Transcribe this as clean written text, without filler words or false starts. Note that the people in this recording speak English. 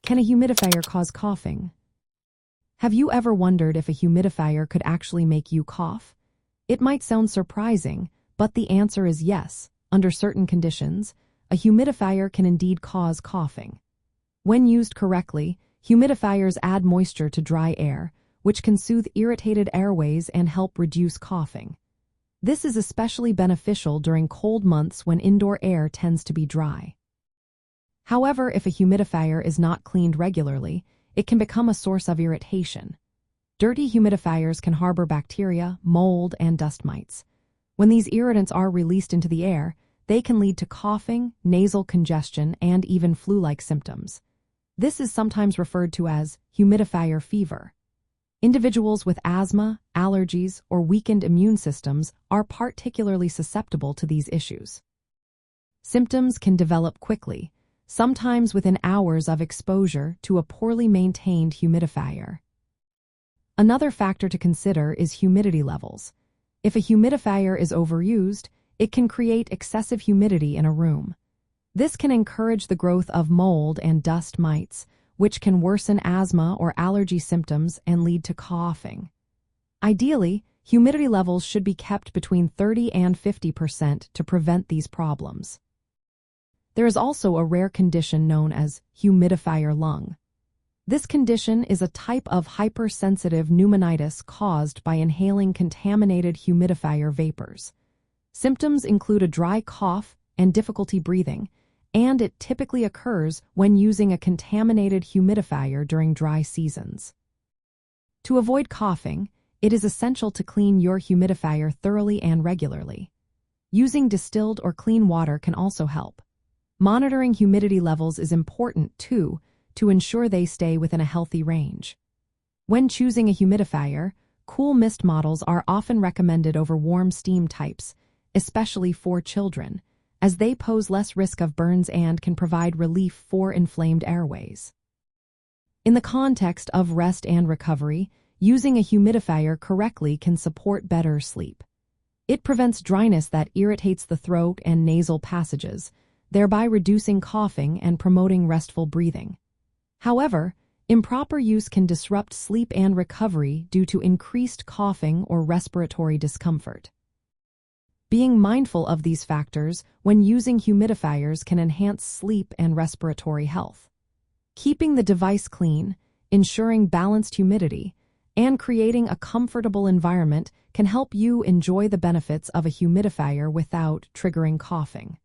Can a humidifier cause coughing? Have you ever wondered if a humidifier could actually make you cough? It might sound surprising, but the answer is yes. Under certain conditions, a humidifier can indeed cause coughing. When used correctly, humidifiers add moisture to dry air, which can soothe irritated airways and help reduce coughing. This is especially beneficial during cold months when indoor air tends to be dry. However, if a humidifier is not cleaned regularly, it can become a source of irritation. Dirty humidifiers can harbor bacteria, mold, and dust mites. When these irritants are released into the air, they can lead to coughing, nasal congestion, and even flu-like symptoms. This is sometimes referred to as humidifier fever. Individuals with asthma, allergies, or weakened immune systems are particularly susceptible to these issues. Symptoms can develop quickly, sometimes within hours of exposure to a poorly maintained humidifier. Another factor to consider is humidity levels. If a humidifier is overused, it can create excessive humidity in a room. This can encourage the growth of mold and dust mites, which can worsen asthma or allergy symptoms and lead to coughing. Ideally, humidity levels should be kept between 30 and 50% to prevent these problems. There is also a rare condition known as humidifier lung. This condition is a type of hypersensitive pneumonitis caused by inhaling contaminated humidifier vapors. Symptoms include a dry cough and difficulty breathing, and it typically occurs when using a contaminated humidifier during dry seasons. To avoid coughing, it is essential to clean your humidifier thoroughly and regularly. Using distilled or clean water can also help. Monitoring humidity levels is important, too, to ensure they stay within a healthy range. When choosing a humidifier, cool mist models are often recommended over warm steam types, especially for children, as they pose less risk of burns and can provide relief for inflamed airways. In the context of rest and recovery, using a humidifier correctly can support better sleep. It prevents dryness that irritates the throat and nasal passages, thereby reducing coughing and promoting restful breathing. However, improper use can disrupt sleep and recovery due to increased coughing or respiratory discomfort. Being mindful of these factors when using humidifiers can enhance sleep and respiratory health. Keeping the device clean, ensuring balanced humidity, and creating a comfortable environment can help you enjoy the benefits of a humidifier without triggering coughing.